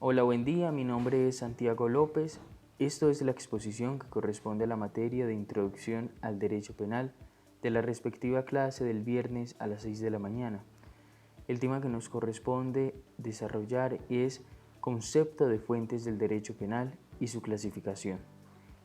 Hola, buen día, mi nombre es Santiago López. Esto es la exposición que corresponde a la materia de Introducción al Derecho Penal de la respectiva clase del viernes a las 6 de la mañana. El tema que nos corresponde desarrollar es concepto de fuentes del derecho penal y su clasificación.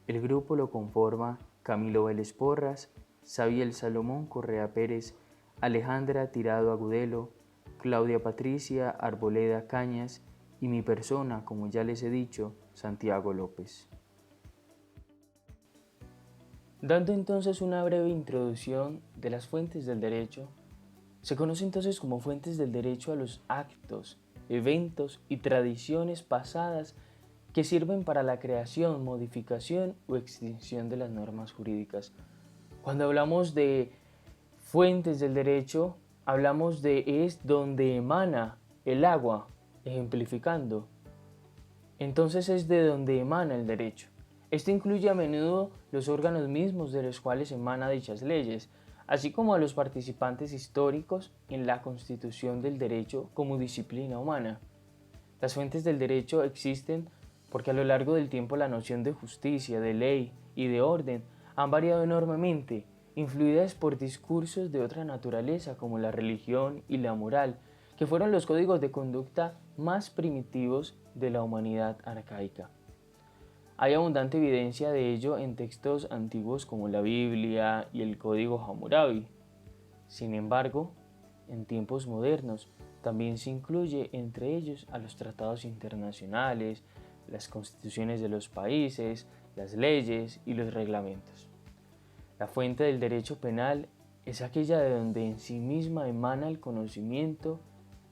El grupo lo conforma Camilo Vélez Porras, Xavier Salomón Correa Pérez, Alejandra Tirado Agudelo, Claudia Patricia Arboleda Cañas y mi persona, como ya les he dicho, Santiago López. Dando entonces una breve introducción de las fuentes del derecho, se conoce entonces como fuentes del derecho a los actos, eventos y tradiciones pasadas que sirven para la creación, modificación o extinción de las normas jurídicas. Cuando hablamos de fuentes del derecho, hablamos de es donde emana el agua, ejemplificando. Entonces es de donde emana el derecho. Esto incluye a menudo los órganos mismos de los cuales emana dichas leyes, así como a los participantes históricos en la constitución del derecho como disciplina humana. Las fuentes del derecho existen porque a lo largo del tiempo la noción de justicia, de ley y de orden han variado enormemente, influidas por discursos de otra naturaleza como la religión y la moral, que fueron los códigos de conducta más primitivos de la humanidad arcaica. Hay abundante evidencia de ello en textos antiguos como la Biblia y el Código Hammurabi. Sin embargo, en tiempos modernos también se incluye entre ellos a los tratados internacionales, las constituciones de los países, las leyes y los reglamentos. La fuente del derecho penal es aquella de donde en sí misma emana el conocimiento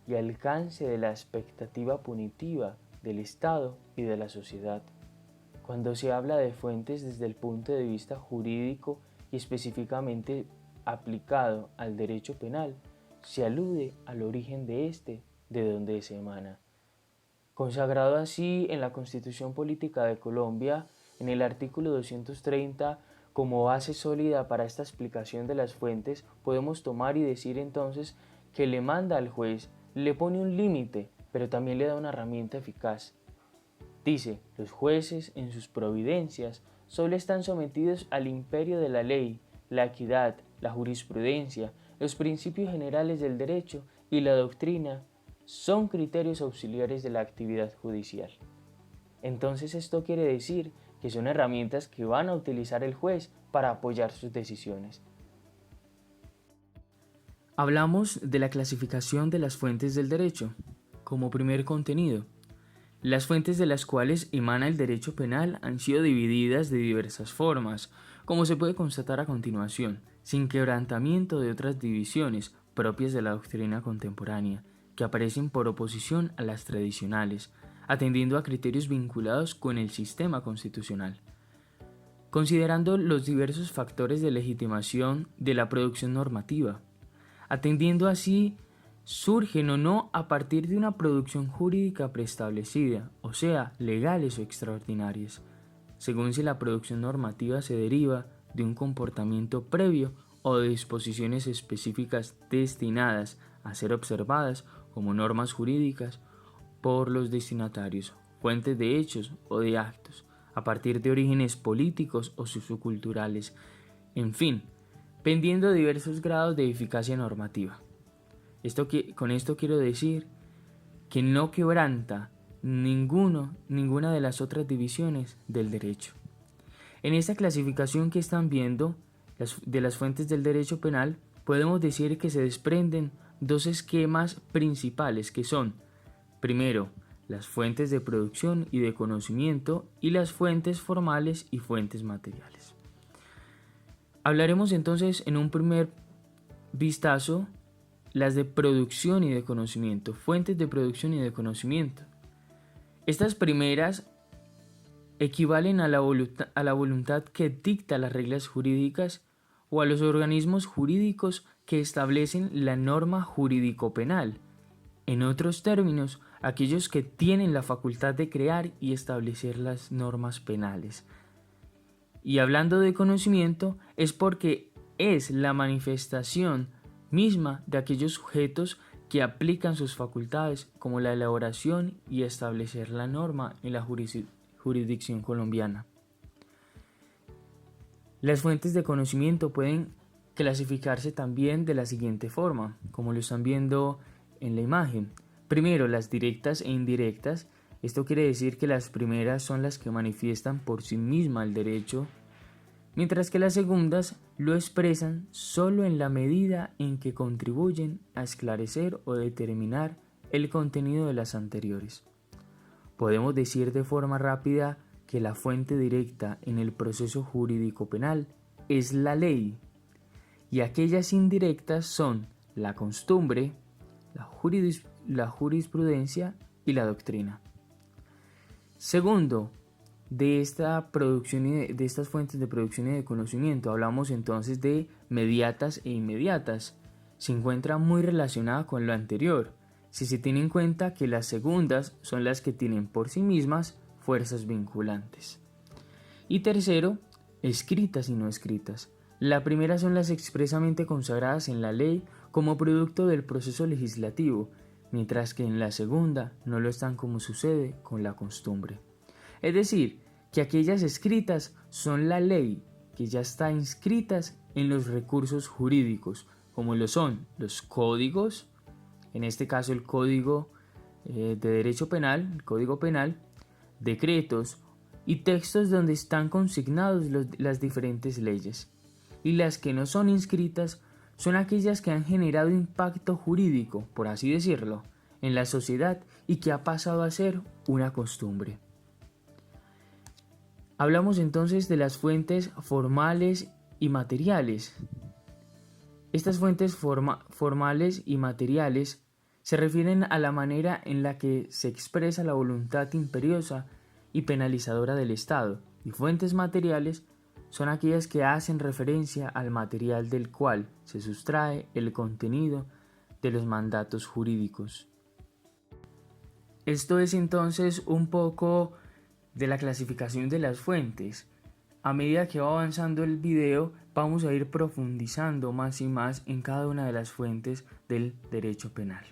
y alcance de la expectativa punitiva del Estado y de la sociedad. Cuando se habla de fuentes desde el punto de vista jurídico y específicamente aplicado al derecho penal, se alude al origen de este, de donde se emana. Consagrado así en la Constitución Política de Colombia, en el artículo 230, como base sólida para esta explicación de las fuentes, podemos tomar y decir entonces que le manda al juez, le pone un límite, pero también le da una herramienta eficaz. Dice, los jueces en sus providencias solo están sometidos al imperio de la ley, la equidad, la jurisprudencia, los principios generales del derecho y la doctrina son criterios auxiliares de la actividad judicial. Entonces esto quiere decir que son herramientas que van a utilizar el juez para apoyar sus decisiones. Hablamos de la clasificación de las fuentes del derecho como primer contenido. Las fuentes de las cuales emana el derecho penal han sido divididas de diversas formas, como se puede constatar a continuación, sin quebrantamiento de otras divisiones propias de la doctrina contemporánea, que aparecen por oposición a las tradicionales, atendiendo a criterios vinculados con el sistema constitucional. Considerando los diversos factores de legitimación de la producción normativa, atendiendo así surgen o no a partir de una producción jurídica preestablecida, o sea, legales o extraordinarias, según si la producción normativa se deriva de un comportamiento previo o de disposiciones específicas destinadas a ser observadas como normas jurídicas por los destinatarios, fuentes de hechos o de actos, a partir de orígenes políticos o socioculturales, en fin, pendiendo de diversos grados de eficacia normativa. Con esto quiero decir que no quebranta ninguna de las otras divisiones del derecho. En esta clasificación que están viendo de las fuentes del derecho penal, podemos decir que se desprenden dos esquemas principales que son, primero, las fuentes de producción y de conocimiento y las fuentes formales y fuentes materiales. Hablaremos entonces en un primer vistazo las de producción y de conocimiento, fuentes de producción y de conocimiento. Estas primeras equivalen a la voluntad que dicta las reglas jurídicas o a los organismos jurídicos que establecen la norma jurídico-penal. En otros términos, aquellos que tienen la facultad de crear y establecer las normas penales. Y hablando de conocimiento, es porque es la manifestación misma de aquellos sujetos que aplican sus facultades como la elaboración y establecer la norma en la jurisdicción colombiana. Las fuentes de conocimiento pueden clasificarse también de la siguiente forma, como lo están viendo en la imagen. Primero, las directas e indirectas. Esto quiere decir que las primeras son las que manifiestan por sí misma el derecho, mientras que las segundas lo expresan solo en la medida en que contribuyen a esclarecer o determinar el contenido de las anteriores. Podemos decir de forma rápida que la fuente directa en el proceso jurídico penal es la ley, y aquellas indirectas son la costumbre, la jurisprudencia y la doctrina. Segundo, de estas fuentes de producción y de conocimiento hablamos entonces de mediatas e inmediatas. Se encuentra muy relacionada con lo anterior, si se tiene en cuenta que las segundas son las que tienen por sí mismas fuerzas vinculantes. Y tercero, escritas y no escritas. La primera son las expresamente consagradas en la ley como producto del proceso legislativo, mientras que en la segunda no lo están, como sucede con la costumbre. Es decir, que aquellas escritas son la ley que ya está inscritas en los recursos jurídicos, como lo son los códigos, en este caso el Código de Derecho Penal, el Código Penal, decretos y textos donde están consignados las diferentes leyes. Y las que no son inscritas son aquellas que han generado impacto jurídico, por así decirlo, en la sociedad y que ha pasado a ser una costumbre. Hablamos entonces de las fuentes formales y materiales. Estas fuentes formales y materiales se refieren a la manera en la que se expresa la voluntad imperiosa y penalizadora del Estado, y fuentes materiales son aquellas que hacen referencia al material del cual se sustrae el contenido de los mandatos jurídicos. Esto es entonces un poco de la clasificación de las fuentes. A medida que va avanzando el video, vamos a ir profundizando más y más en cada una de las fuentes del derecho penal.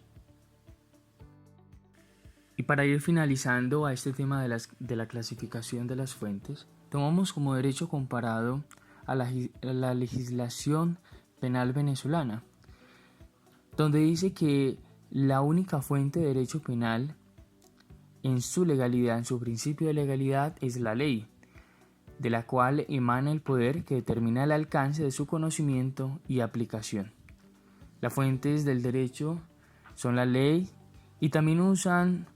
Y para ir finalizando a este tema de la clasificación de las fuentes, tomamos como derecho comparado a la legislación penal venezolana, donde dice que la única fuente de derecho penal en su legalidad, en su principio de legalidad, es la ley, de la cual emana el poder que determina el alcance de su conocimiento y aplicación. Las fuentes del derecho son la ley y también usan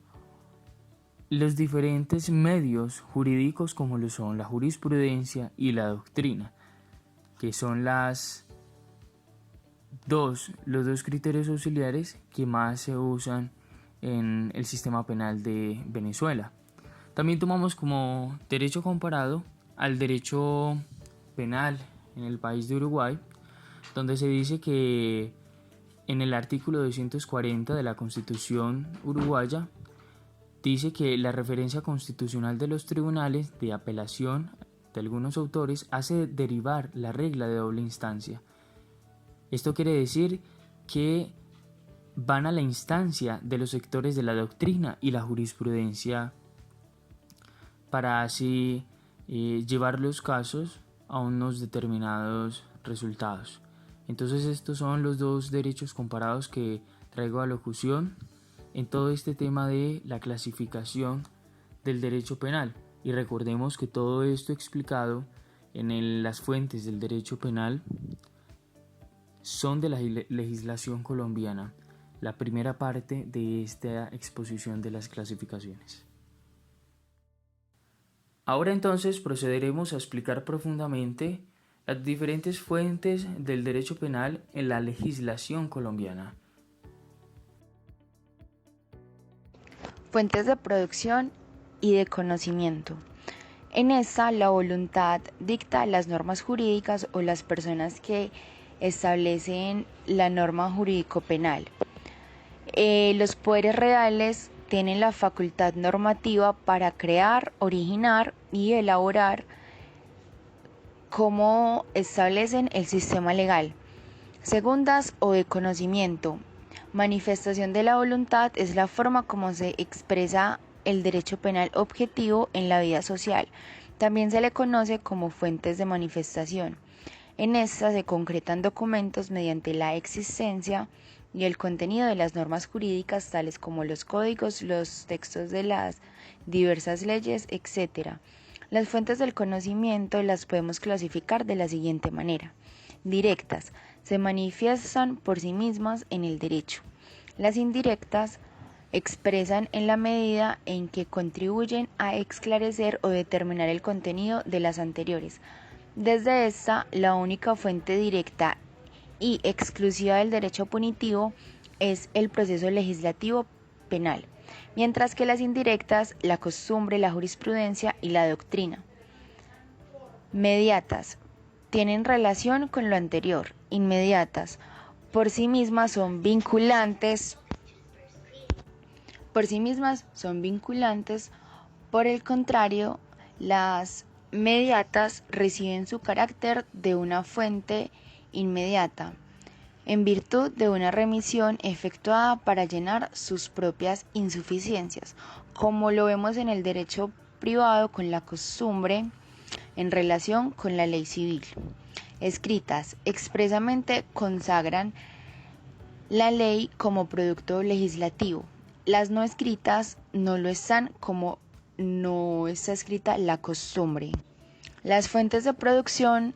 los diferentes medios jurídicos como lo son la jurisprudencia y la doctrina, que son los dos criterios auxiliares que más se usan en el sistema penal de Venezuela. También tomamos como derecho comparado al derecho penal en el país de Uruguay, donde se dice que en el artículo 240 de la Constitución uruguaya dice que la referencia constitucional de los tribunales de apelación de algunos autores hace derivar la regla de doble instancia. Esto quiere decir que van a la instancia de los sectores de la doctrina y la jurisprudencia para así llevar los casos a unos determinados resultados. Entonces estos son los dos derechos comparados que traigo a locución en todo este tema de la clasificación del derecho penal. Y recordemos que todo esto explicado en las fuentes del derecho penal son de la legislación colombiana, la primera parte de esta exposición de las clasificaciones. Ahora entonces procederemos a explicar profundamente las diferentes fuentes del derecho penal en la legislación colombiana. Fuentes de producción y de conocimiento. En esta, la voluntad dicta las normas jurídicas o las personas que establecen la norma jurídico-penal. Los poderes reales tienen la facultad normativa para crear, originar y elaborar cómo establecen el sistema legal. Segundas o de conocimiento. Manifestación de la voluntad es la forma como se expresa el derecho penal objetivo en la vida social. También se le conoce como fuentes de manifestación. En esta se concretan documentos mediante la existencia y el contenido de las normas jurídicas tales como los códigos, los textos de las diversas leyes, etc. Las fuentes del conocimiento las podemos clasificar de la siguiente manera. Directas, se manifiestan por sí mismas en el derecho. Las indirectas expresan en la medida en que contribuyen a esclarecer o determinar el contenido de las anteriores. Desde esta, la única fuente directa y exclusiva del derecho punitivo es el proceso legislativo penal, mientras que las indirectas, la costumbre, la jurisprudencia y la doctrina. Mediatas, tienen relación con lo anterior. Inmediatas, por sí mismas son vinculantes. Por el contrario, las mediatas reciben su carácter de una fuente inmediata, en virtud de una remisión efectuada para llenar sus propias insuficiencias, como lo vemos en el derecho privado con la costumbre en relación con la ley civil. Escritas, expresamente consagran la ley como producto legislativo. Las no escritas no lo están, como no está escrita la costumbre. Las fuentes de producción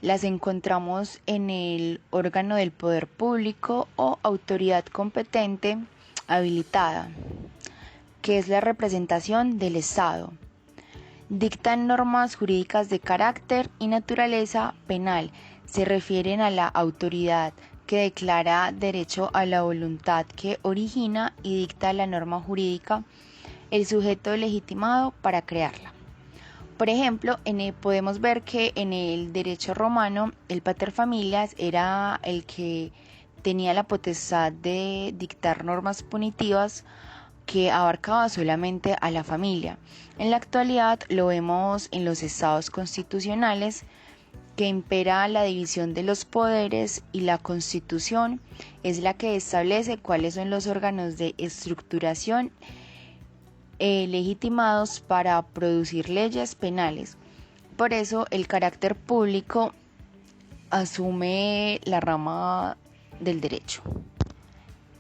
las encontramos en el órgano del poder público o autoridad competente habilitada, que es la representación del Estado. Dictan normas jurídicas de carácter y naturaleza penal. Se refieren a la autoridad que declara derecho a la voluntad que origina y dicta la norma jurídica, el sujeto legitimado para crearla. Por ejemplo, podemos ver que en el derecho romano el paterfamilias era el que tenía la potestad de dictar normas punitivas que abarcaba solamente a la familia. En la actualidad lo vemos en los estados constitucionales, que impera la división de los poderes, y la Constitución es la que establece cuáles son los órganos de estructuración legitimados para producir leyes penales. Por eso el carácter público asume la rama del derecho.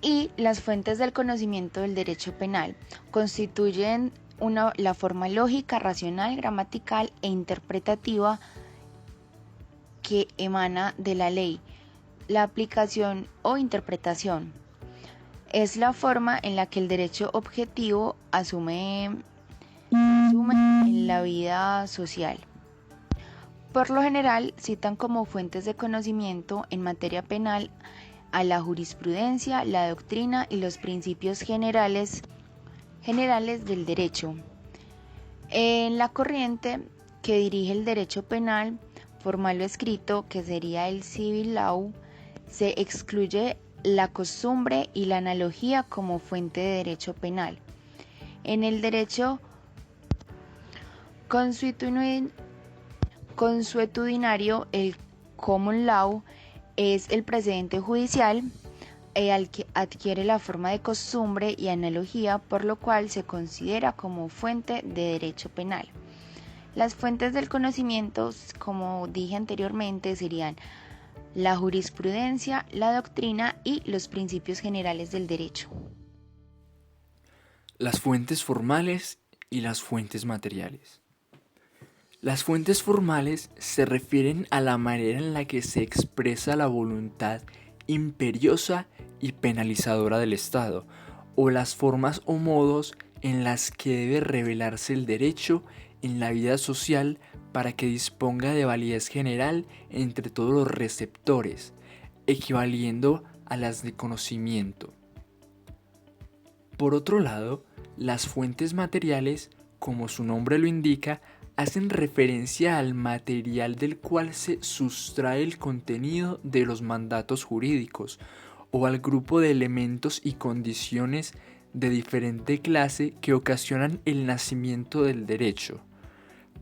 Y las fuentes del conocimiento del derecho penal constituyen la forma lógica, racional, gramatical e interpretativa que emana de la ley. La aplicación o interpretación es la forma en la que el derecho objetivo asume en la vida social. Por lo general, citan como fuentes de conocimiento en materia penal a la jurisprudencia, la doctrina y los principios generales del derecho. En la corriente que dirige el derecho penal, formal o escrito, que sería el civil law, se excluye la costumbre y la analogía como fuente de derecho penal. En el derecho consuetudinario, el common law es el precedente judicial al que adquiere la forma de costumbre y analogía, por lo cual se considera como fuente de derecho penal. Las fuentes del conocimiento, como dije anteriormente, serían la jurisprudencia, la doctrina y los principios generales del derecho. Las fuentes formales y las fuentes materiales. Las fuentes formales se refieren a la manera en la que se expresa la voluntad imperiosa y penalizadora del Estado, o las formas o modos en las que debe revelarse el derecho en la vida social para que disponga de validez general entre todos los receptores, equivaliendo a las de conocimiento. Por otro lado, las fuentes materiales, como su nombre lo indica, hacen referencia al material del cual se sustrae el contenido de los mandatos jurídicos, o al grupo de elementos y condiciones de diferente clase que ocasionan el nacimiento del derecho,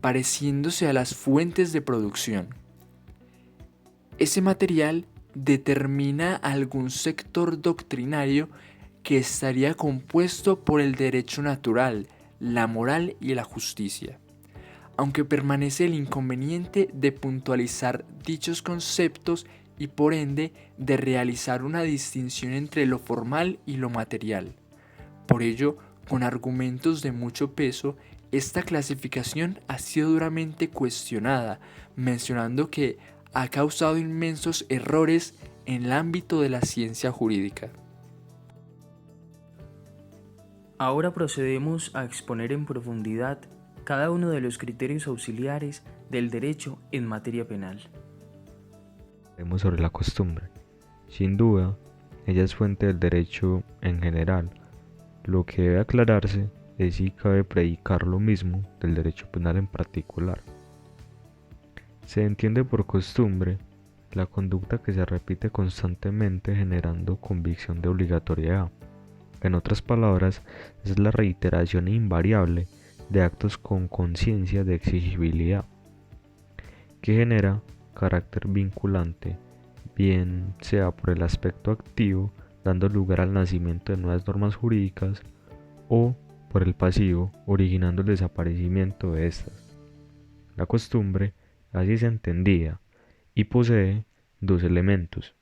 pareciéndose a las fuentes de producción. Ese material determina algún sector doctrinario que estaría compuesto por el derecho natural, la moral y la justicia, aunque permanece el inconveniente de puntualizar dichos conceptos y por ende de realizar una distinción entre lo formal y lo material. Por ello, con argumentos de mucho peso, esta clasificación ha sido duramente cuestionada, mencionando que ha causado inmensos errores en el ámbito de la ciencia jurídica. Ahora procedemos a exponer en profundidad cada uno de los criterios auxiliares del derecho en materia penal. Hablemos sobre la costumbre. Sin duda, ella es fuente del derecho en general. Lo que debe aclararse es si cabe predicar lo mismo del derecho penal en particular. Se entiende por costumbre la conducta que se repite constantemente generando convicción de obligatoriedad. En otras palabras, es la reiteración invariable de actos con conciencia de exigibilidad, que genera carácter vinculante, bien sea por el aspecto activo, dando lugar al nacimiento de nuevas normas jurídicas, o por el pasivo, originando el desaparecimiento de estas. La costumbre así es entendida y posee dos elementos: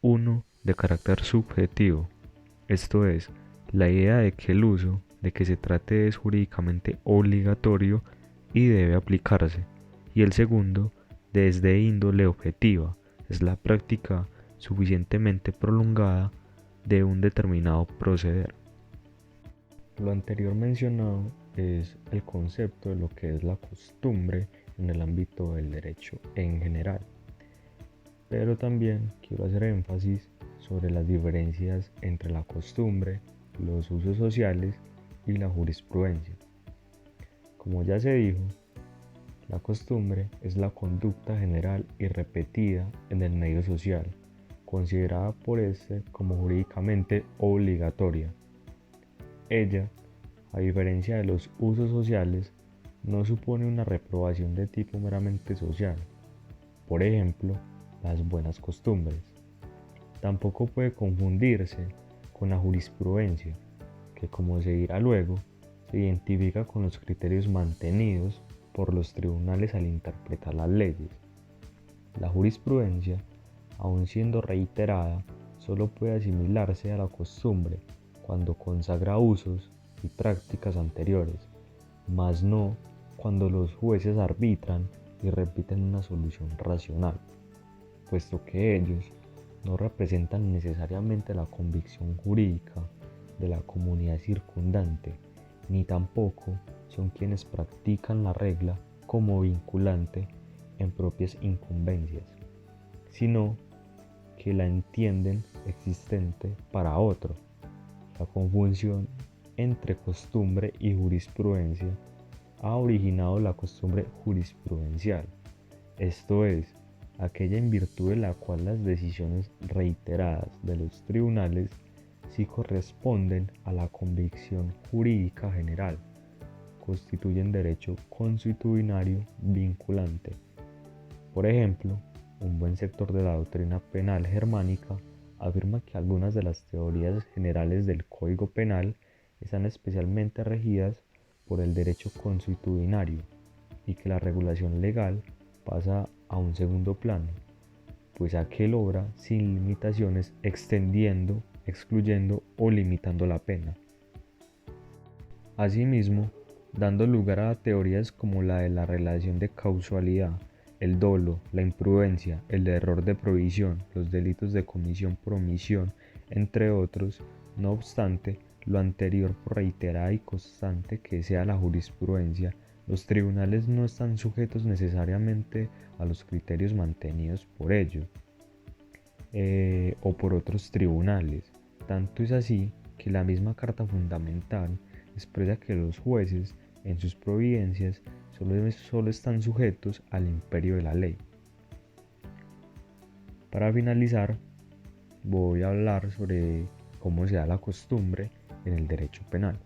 uno de carácter subjetivo, esto es, la idea de que el uso de que se trate es jurídicamente obligatorio y debe aplicarse, y el segundo, desde índole objetiva, es la práctica suficientemente prolongada de un determinado proceder. Lo anterior mencionado es el concepto de lo que es la costumbre en el ámbito del derecho en general, pero también quiero hacer énfasis sobre las diferencias entre la costumbre, los usos sociales y la jurisprudencia. Como ya se dijo, la costumbre es la conducta general y repetida en el medio social, considerada por éste como jurídicamente obligatoria. Ella, a diferencia de los usos sociales, no supone una reprobación de tipo meramente social, por ejemplo, las buenas costumbres. Tampoco puede confundirse con la jurisprudencia, que, como se dirá luego, se identifica con los criterios mantenidos por los tribunales al interpretar las leyes. La jurisprudencia, aun siendo reiterada, solo puede asimilarse a la costumbre cuando consagra usos y prácticas anteriores, mas no cuando los jueces arbitran y repiten una solución racional, puesto que ellos no representan necesariamente la convicción jurídica de la comunidad circundante, ni tampoco son quienes practican la regla como vinculante en propias incumbencias, sino que la entienden existente para otro. La confusión entre costumbre y jurisprudencia ha originado la costumbre jurisprudencial, esto es, aquella en virtud de la cual las decisiones reiteradas de los tribunales sí corresponden a la convicción jurídica general, constituyen derecho consuetudinario vinculante. Por ejemplo, un buen sector de la doctrina penal germánica afirma que algunas de las teorías generales del Código Penal están especialmente regidas por el derecho consuetudinario y que la regulación legal pasa a un segundo plano, pues aquel obra sin limitaciones extendiendo, excluyendo o limitando la pena. Asimismo, dando lugar a teorías como la de la relación de causalidad, el dolo, la imprudencia, el error de provisión, los delitos de comisión por omisión, entre otros. No obstante, lo anterior, por reiterada y constante que sea la jurisprudencia, los tribunales no están sujetos necesariamente a los criterios mantenidos por ellos o por otros tribunales. Tanto es así que la misma Carta Fundamental expresa que los jueces, en sus providencias, solo están sujetos al imperio de la ley. Para finalizar, voy a hablar sobre cómo se da la costumbre en el derecho penal.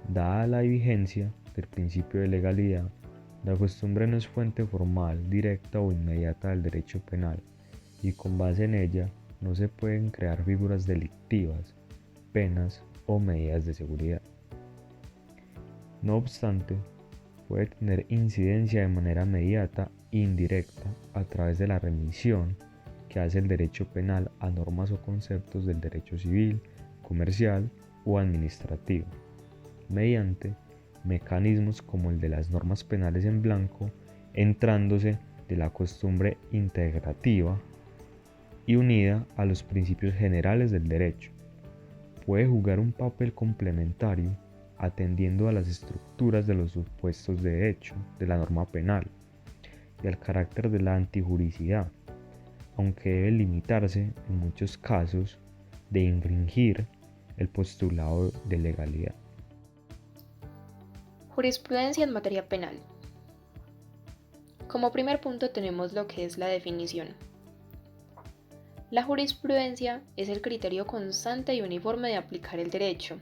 Dada la vigencia del principio de legalidad, la costumbre no es fuente formal, directa o inmediata del derecho penal, y con base en ella no se pueden crear figuras delictivas, penas o medidas de seguridad. No obstante, puede tener incidencia de manera inmediata e indirecta a través de la remisión que hace el derecho penal a normas o conceptos del derecho civil, comercial o administrativo, mediante mecanismos como el de las normas penales en blanco, entrándose de la costumbre integrativa y unida a los principios generales del derecho. Puede jugar un papel complementario atendiendo a las estructuras de los supuestos de derecho de la norma penal y al carácter de la antijuricidad, aunque debe limitarse en muchos casos de infringir el postulado de legalidad. Jurisprudencia en materia penal. Como primer punto tenemos lo que es la definición. La jurisprudencia es el criterio constante y uniforme de aplicar el derecho,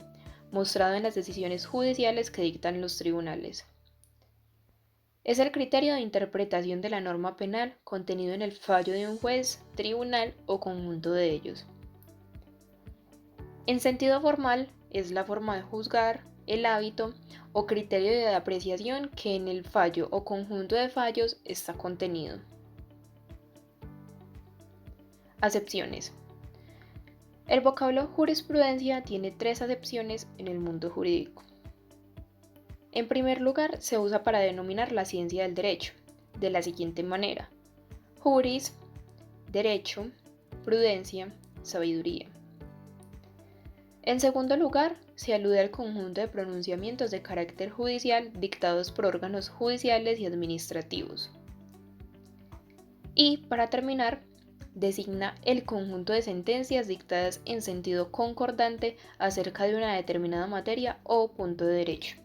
mostrado en las decisiones judiciales que dictan los tribunales. Es el criterio de interpretación de la norma penal contenido en el fallo de un juez, tribunal o conjunto de ellos. En sentido formal, es la forma de juzgar, el hábito o criterio de apreciación que en el fallo o conjunto de fallos está contenido. Acepciones. El vocablo jurisprudencia tiene 3 acepciones en el mundo jurídico. En primer lugar, se usa para denominar la ciencia del derecho, de la siguiente manera: juris, derecho, prudencia, sabiduría. En segundo lugar, se alude al conjunto de pronunciamientos de carácter judicial dictados por órganos judiciales y administrativos. Y, para terminar, designa el conjunto de sentencias dictadas en sentido concordante acerca de una determinada materia o punto de derecho.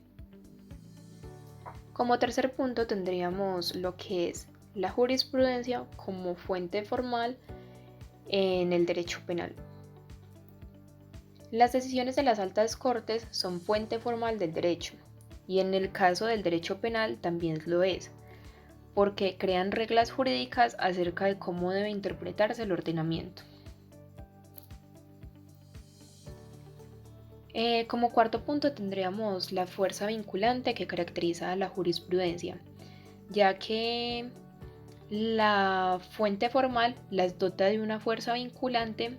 Como tercer punto tendríamos lo que es la jurisprudencia como fuente formal en el derecho penal. Las decisiones de las altas cortes son fuente formal del derecho, y en el caso del derecho penal también lo es, porque crean reglas jurídicas acerca de cómo debe interpretarse el ordenamiento. Como cuarto punto tendríamos la fuerza vinculante que caracteriza a la jurisprudencia, ya que la fuente formal las dota de una fuerza vinculante.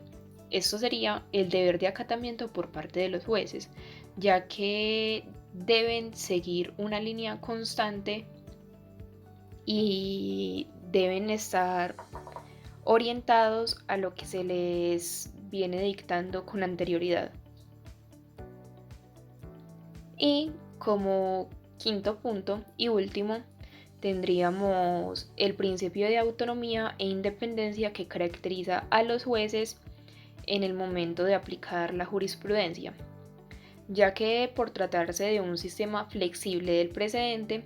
Esto sería el deber de acatamiento por parte de los jueces, ya que deben seguir una línea constante y deben estar orientados a lo que se les viene dictando con anterioridad. Y como quinto punto y último, tendríamos el principio de autonomía e independencia que caracteriza a los jueces en el momento de aplicar la jurisprudencia, ya que por tratarse de un sistema flexible del precedente,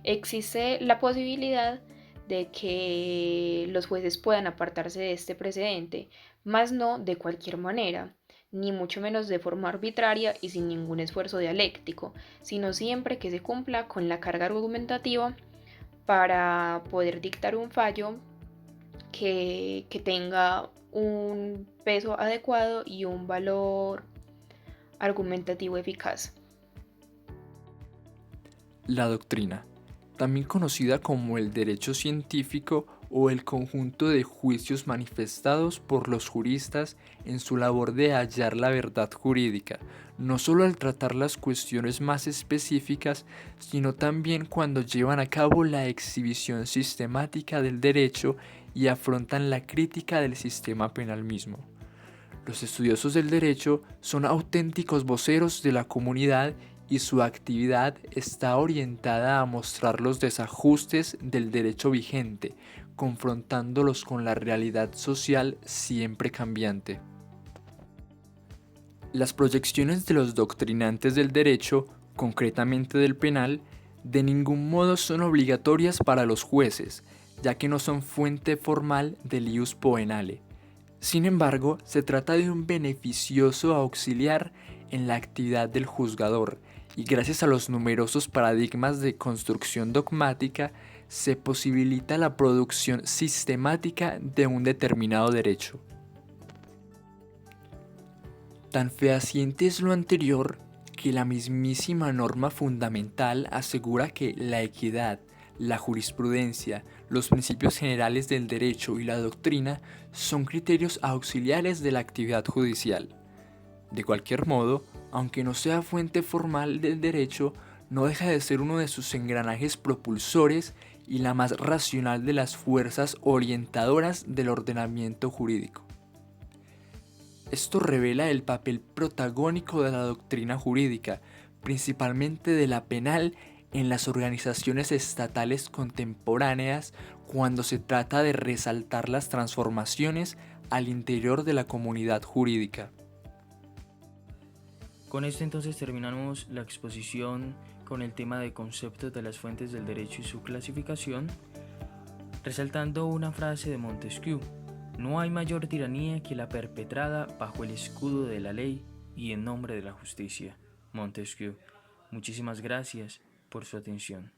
existe la posibilidad de que los jueces puedan apartarse de este precedente, mas no de cualquier manera, ni mucho menos de forma arbitraria y sin ningún esfuerzo dialéctico, sino siempre que se cumpla con la carga argumentativa para poder dictar un fallo que tenga un peso adecuado y un valor argumentativo eficaz. La doctrina, también conocida como el derecho científico o el conjunto de juicios manifestados por los juristas en su labor de hallar la verdad jurídica, no solo al tratar las cuestiones más específicas, sino también cuando llevan a cabo la exhibición sistemática del derecho y afrontan la crítica del sistema penal mismo. Los estudiosos del derecho son auténticos voceros de la comunidad y su actividad está orientada a mostrar los desajustes del derecho vigente, confrontándolos con la realidad social siempre cambiante. Las proyecciones de los doctrinantes del derecho, concretamente del penal, de ningún modo son obligatorias para los jueces, ya que no son fuente formal del ius poenale. Sin embargo, se trata de un beneficioso auxiliar en la actividad del juzgador, y gracias a los numerosos paradigmas de construcción dogmática, se posibilita la producción sistemática de un determinado derecho. Tan fehaciente es lo anterior que la mismísima norma fundamental asegura que la equidad, la jurisprudencia, los principios generales del derecho y la doctrina son criterios auxiliares de la actividad judicial. De cualquier modo, aunque no sea fuente formal del derecho, no deja de ser uno de sus engranajes propulsores y la más racional de las fuerzas orientadoras del ordenamiento jurídico. Esto revela el papel protagónico de la doctrina jurídica, principalmente de la penal, en las organizaciones estatales contemporáneas cuando se trata de resaltar las transformaciones al interior de la comunidad jurídica. Con esto entonces terminamos la exposición con el tema de conceptos de las fuentes del derecho y su clasificación, resaltando una frase de Montesquieu: no hay mayor tiranía que la perpetrada bajo el escudo de la ley y en nombre de la justicia. Montesquieu. Muchísimas gracias por su atención.